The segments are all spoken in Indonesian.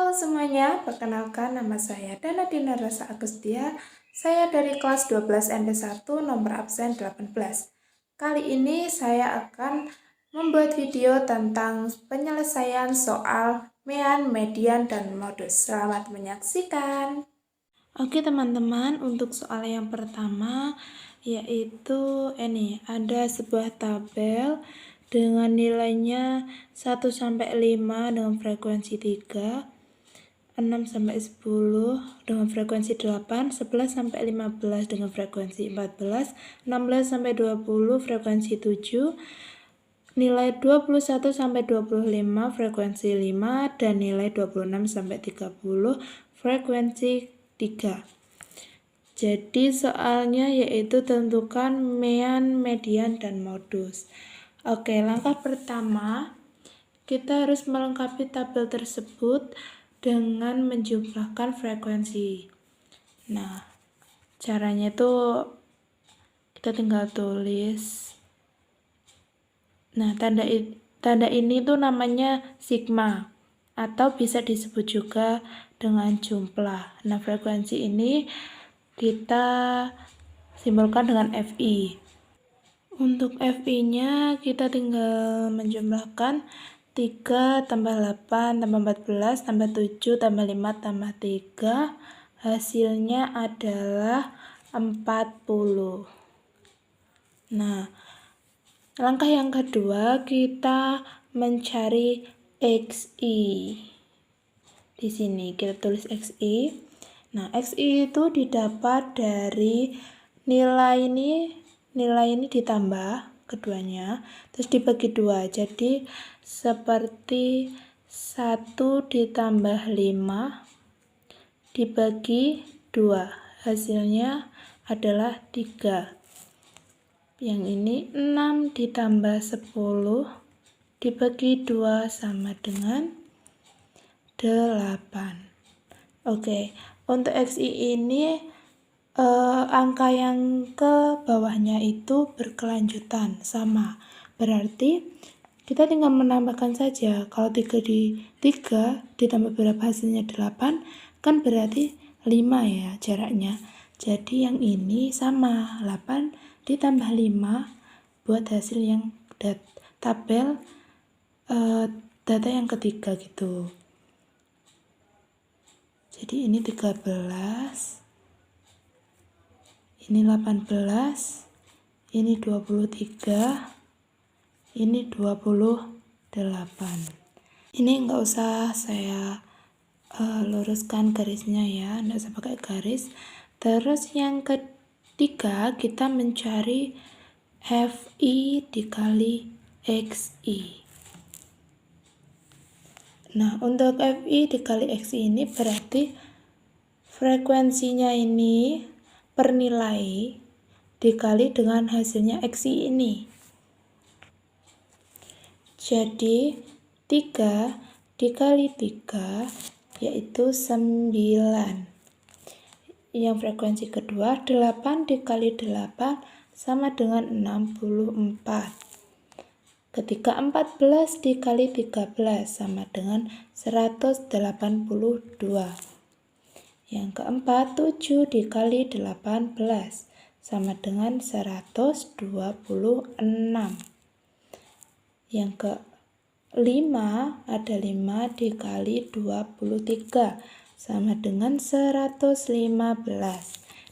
Halo semuanya, perkenalkan nama saya Dana Dina Rasa Agustia. Saya dari kelas 12 MP1 nomor absen 18. Kali ini saya akan membuat video tentang penyelesaian soal mean, median, dan modus. Selamat menyaksikan. Oke teman-teman, untuk soal yang pertama yaitu ini ada sebuah tabel dengan nilainya 1 sampai 5 dengan frekuensi 3, 6 sampai 10 dengan frekuensi 8, 11 sampai 15 dengan frekuensi 14, 16 sampai 20 frekuensi 7, nilai 21 sampai 25 frekuensi 5, dan nilai 26 sampai 30 frekuensi 3. Jadi soalnya yaitu tentukan mean, median, dan modus. Oke, langkah pertama kita harus melengkapi tabel tersebut dengan menjumlahkan frekuensi. Nah, caranya itu kita tinggal tulis. Nah, tanda ini tuh namanya sigma atau bisa disebut juga dengan jumlah. Nah, frekuensi ini kita simbolkan dengan Fi. Untuk Fi-nya kita tinggal menjumlahkan 3 tambah 8 tambah 14 tambah 7 tambah 5 tambah 3. Hasilnya adalah 40. Nah, langkah yang kedua kita mencari Xi. Di sini kita tulis Xi. Nah, Xi itu didapat dari nilai ini ditambah keduanya, terus dibagi 2. Jadi seperti 1 ditambah 5 dibagi 2. Hasilnya adalah 3. Yang ini 6 ditambah 10 dibagi 2 sama dengan 8. Oke, untuk Xi ini angka yang ke bawahnya itu berkelanjutan sama. Berarti kita tinggal menambahkan saja. Kalau 3 ditambah berapa hasilnya 8, kan berarti 5 ya jaraknya. Jadi yang ini sama, 8 ditambah 5 buat hasil yang tabel data yang ketiga gitu. Jadi ini 13, ini 18, ini 23, ini 28. Ini enggak usah saya luruskan garisnya ya, enggak usah pakai garis. Terus yang ketiga kita mencari Fi dikali Xi. Nah, untuk Fi dikali Xi ini berarti frekuensinya ini per nilai dikali dengan hasilnya Xi ini. Jadi 3 dikali 3 yaitu 9. Yang frekuensi kedua 8 dikali 8 sama dengan 64. Ketika 14 dikali 13 sama dengan 182. Yang keempat 7 dikali 18 sama dengan 126. Yang kelima ada 5 dikali 23 sama dengan 115.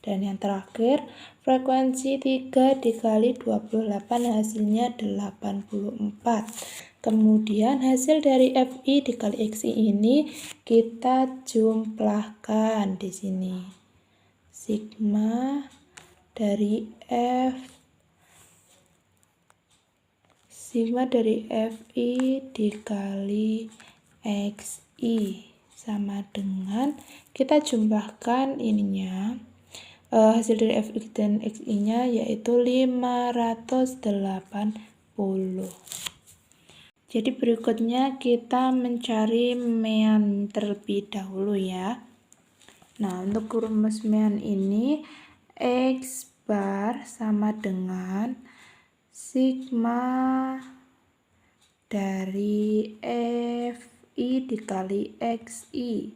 Dan yang terakhir frekuensi 3 dikali 28 hasilnya 84. Kemudian hasil dari Fi dikali Xi ini kita jumlahkan di sini. Sigma dari Fi dikali Xi sama dengan kita jumlahkan ininya. Hasil dari Fi dan Xi nya yaitu 580. Jadi berikutnya kita mencari mean terlebih dahulu ya. Nah, untuk rumus mean ini X bar sama dengan sigma dari FI dikali XI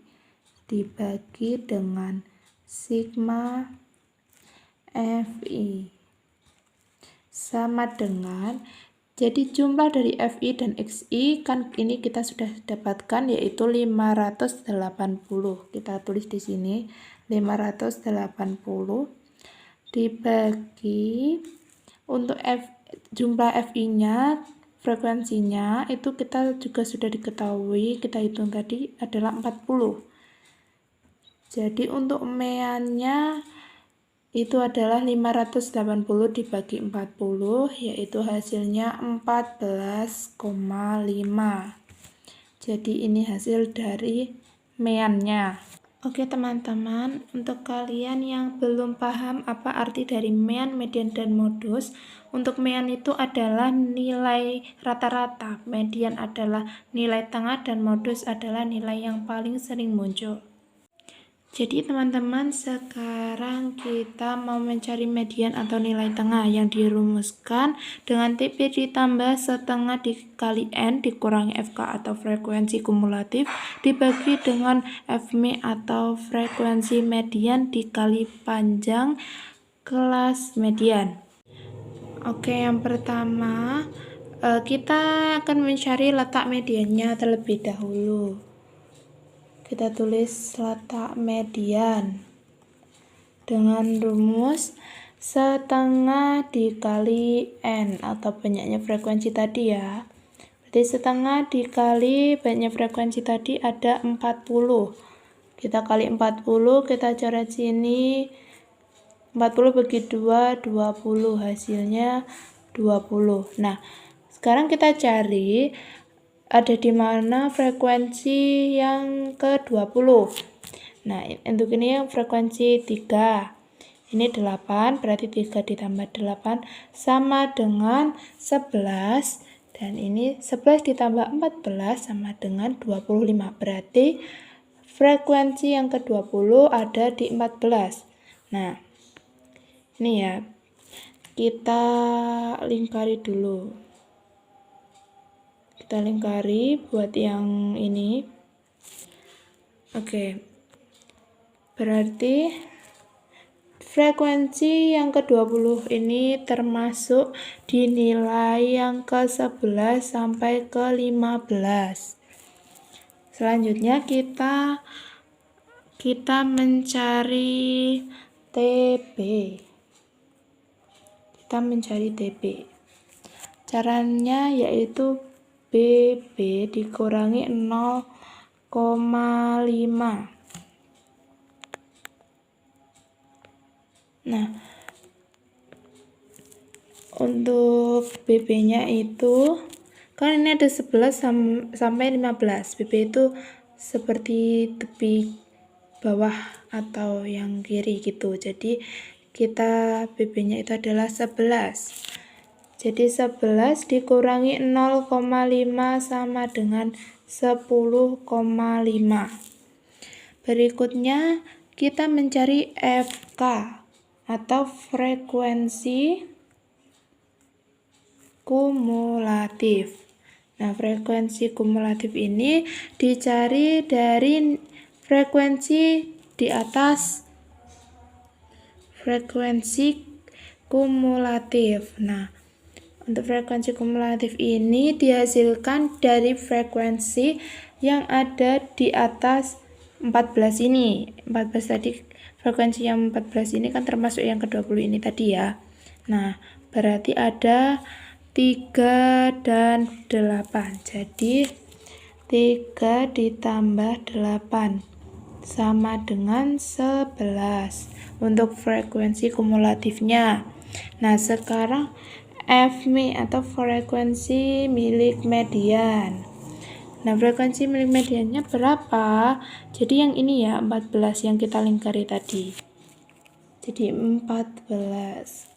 dibagi dengan sigma FI sama dengan, jadi jumlah dari FI dan XI kan ini kita sudah dapatkan yaitu 580. Kita tulis di sini 580 dibagi untuk jumlah FI-nya, frekuensinya itu kita juga sudah diketahui, kita hitung tadi adalah 40. Jadi untuk meannya itu adalah 580 dibagi 40, yaitu hasilnya 14,5. Jadi ini hasil dari meannya. Oke teman-teman, untuk kalian yang belum paham apa arti dari mean, median, dan modus, untuk mean itu adalah nilai rata-rata, median adalah nilai tengah, dan modus adalah nilai yang paling sering muncul. Jadi teman-teman, sekarang kita mau mencari median atau nilai tengah yang dirumuskan dengan TP ditambah setengah dikali N dikurangi FK atau frekuensi kumulatif dibagi dengan Fm atau frekuensi median dikali panjang kelas median. Oke, yang pertama kita akan mencari letak mediannya terlebih dahulu. Kita tulis letak median dengan rumus setengah dikali N atau banyaknya frekuensi tadi ya. Berarti setengah dikali banyaknya frekuensi tadi ada 40. Kita kali 40, kita coret sini. 40 bagi 2, 20. Hasilnya 20. Nah, sekarang kita cari ada di mana frekuensi yang ke-20. Nah, untuk ini yang frekuensi 3. Ini 8, berarti 3 ditambah 8 sama dengan 11. Dan ini 11 ditambah 14 sama dengan 25. Berarti frekuensi yang ke-20 ada di 14. Nah, ini ya. Kita lingkari dulu. Kita lingkari buat yang ini. Oke. Berarti frekuensi yang ke-20 ini termasuk di nilai yang ke-11 sampai ke-15. Selanjutnya kita mencari TB. Kita mencari TB. Caranya yaitu BB dikurangi 0,5. Nah, untuk BB-nya itu kan ini ada 11 sampai 15. BB itu seperti tepi bawah atau yang kiri gitu. Jadi kita BB-nya itu adalah 11. Jadi 11 dikurangi 0,5 sama dengan 10,5. Berikutnya kita mencari FK atau frekuensi kumulatif. Nah, frekuensi kumulatif ini dicari dari frekuensi di atas frekuensi kumulatif. Nah, untuk frekuensi kumulatif ini dihasilkan dari frekuensi yang ada di atas 14 ini. 14 tadi, frekuensi yang 14 ini kan termasuk yang ke-20 ini tadi ya. Nah, berarti ada 3 dan 8. Jadi 3 ditambah 8 sama dengan 11 untuk frekuensi kumulatifnya. Nah, sekarang Fmi atau frekuensi milik median. Nah, frekuensi milik mediannya berapa? Jadi yang ini ya, 14 yang kita lingkari tadi. Jadi 14.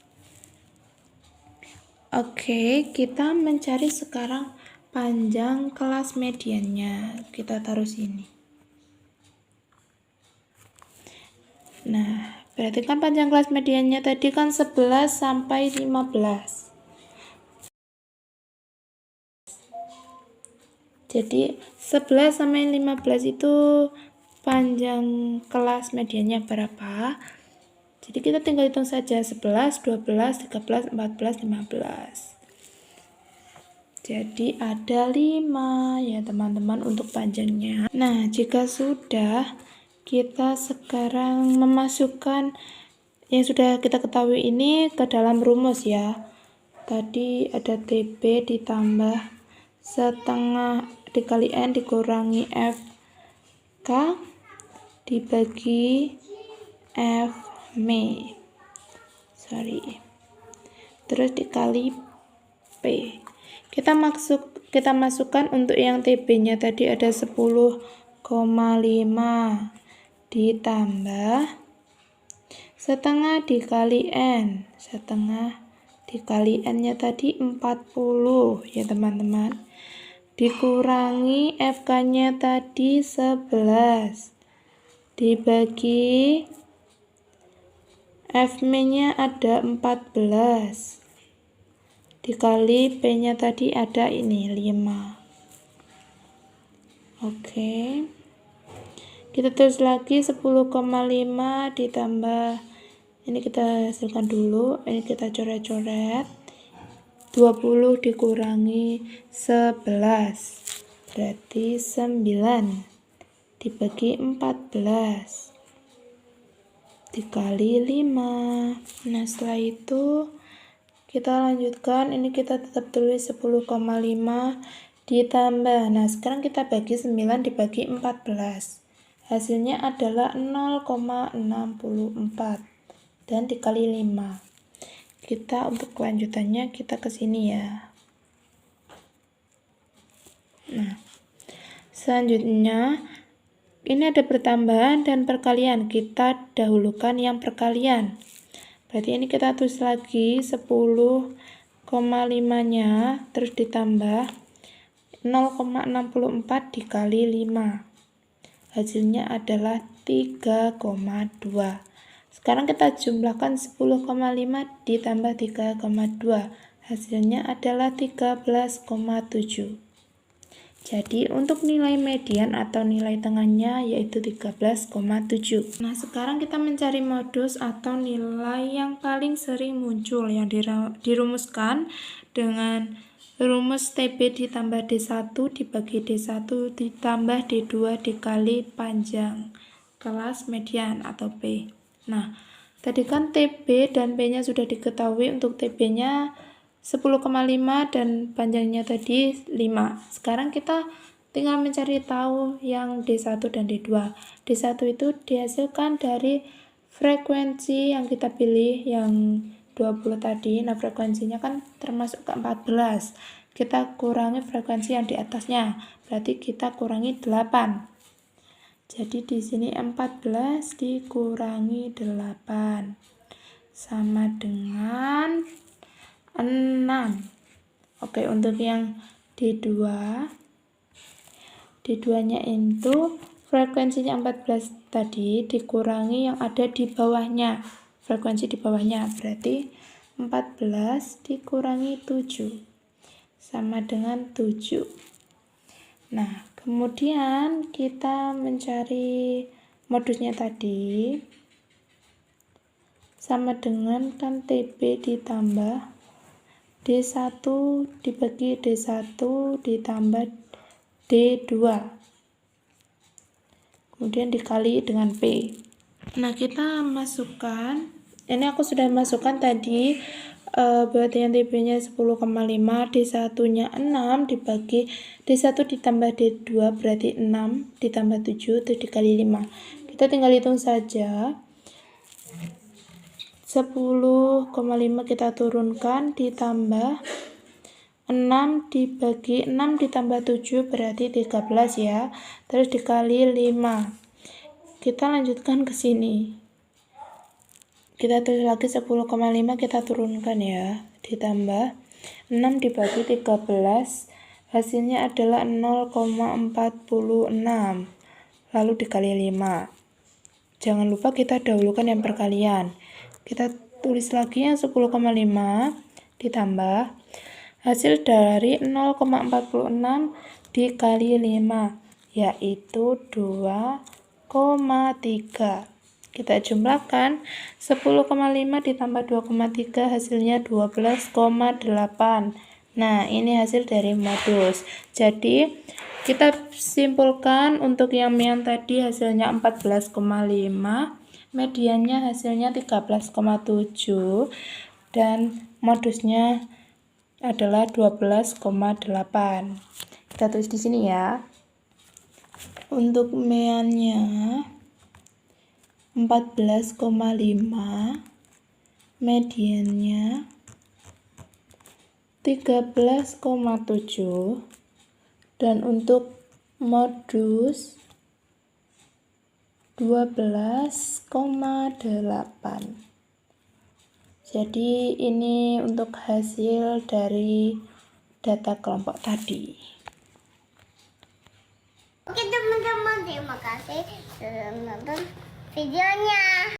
Oke, kita mencari sekarang panjang kelas mediannya. Kita taruh sini. Nah, berarti kan panjang kelas mediannya tadi kan 11 sampai 15. Jadi 11 sampai 15 itu panjang kelas mediannya berapa? Jadi kita tinggal hitung saja 11, 12, 13, 14, 15. Jadi ada 5 ya teman-teman untuk panjangnya. Nah, jika sudah, kita sekarang memasukkan yang sudah kita ketahui ini ke dalam rumus ya. Tadi ada TB ditambah setengah dikali N dikurangi FK dibagi FM. Terus dikali P. Kita masukkan untuk yang TB-nya tadi ada 10,5 ditambah setengah dikali N. Setengah dikali N-nya tadi 40 ya teman-teman. Dikurangi FK-nya tadi 11. Dibagi FM-nya ada 14. Dikali P-nya tadi ada ini 5. Oke. Kita tulis lagi 10,5 ditambah ini kita hasilkan dulu, ini kita coret-coret. 20 dikurangi 11 berarti 9 dibagi 14 dikali 5. Nah, setelah itu kita lanjutkan, ini kita tetap tulis 10,5 ditambah. Nah, sekarang kita bagi 9 dibagi 14. Hasilnya adalah 0,64 dan dikali 5. Kita untuk kelanjutannya kita ke sini ya. Nah, selanjutnya ini ada pertambahan dan perkalian. Kita dahulukan yang perkalian. Berarti ini kita tulis lagi 10,5-nya terus ditambah 0,64 dikali 5. Hasilnya adalah 3,2. Sekarang kita jumlahkan 10,5 ditambah 3,2. Hasilnya adalah 13,7. Jadi untuk nilai median atau nilai tengahnya yaitu 13,7. Nah, sekarang kita mencari modus atau nilai yang paling sering muncul yang dirumuskan dengan rumus TB ditambah D1 dibagi D1 ditambah D2 dikali panjang kelas median atau P. Nah, tadi kan TB dan P-nya sudah diketahui. Untuk TB-nya 10,5 dan panjangnya tadi 5. Sekarang kita tinggal mencari tahu yang D1 dan D2. D1 itu dihasilkan dari frekuensi yang kita pilih yang 20 tadi. Nah, frekuensinya kan termasuk ke 14. Kita kurangi frekuensi yang di atasnya. Berarti kita kurangi 8. Jadi di sini 14 dikurangi 8 sama dengan 6. Oke, untuk yang D2 nya itu frekuensinya 14 tadi dikurangi yang ada di bawahnya, frekuensi di bawahnya, berarti 14 dikurangi 7 sama dengan 7. Nah, kemudian kita mencari modusnya tadi sama dengan kan TB ditambah D1 dibagi D1 ditambah D2 kemudian dikali dengan P. Nah, kita masukkan, ini aku sudah masukkan tadi berarti yang TB nya 10,5, D1 nya 6 dibagi D1 ditambah D2 berarti 6 ditambah 7 itu dikali 5. Kita tinggal hitung saja. 10,5 kita turunkan ditambah 6 dibagi 6 ditambah 7 berarti 13 ya. Terus dikali 5. Kita lanjutkan ke sini. Kita tulis lagi 10,5 kita turunkan ya. Ditambah 6 dibagi 13 hasilnya adalah 0,46. Lalu dikali 5. Jangan lupa kita dahulukan yang perkalian. Kita tulis lagi yang 10,5 ditambah hasil dari 0,46 dikali 5, yaitu 2,3. Kita jumlahkan, 10,5 ditambah 2,3 hasilnya 12,8. Nah, ini hasil dari modus. Jadi, kita simpulkan untuk yang tadi hasilnya 14,5, mediannya hasilnya 13,7, dan modusnya adalah 12,8. Kita tulis di sini ya. Untuk meannya 14,5, mediannya 13,7, dan untuk modus 12,8. Jadi ini untuk hasil dari data kelompok tadi. Oke teman-teman, terima kasih sudah menonton videonya.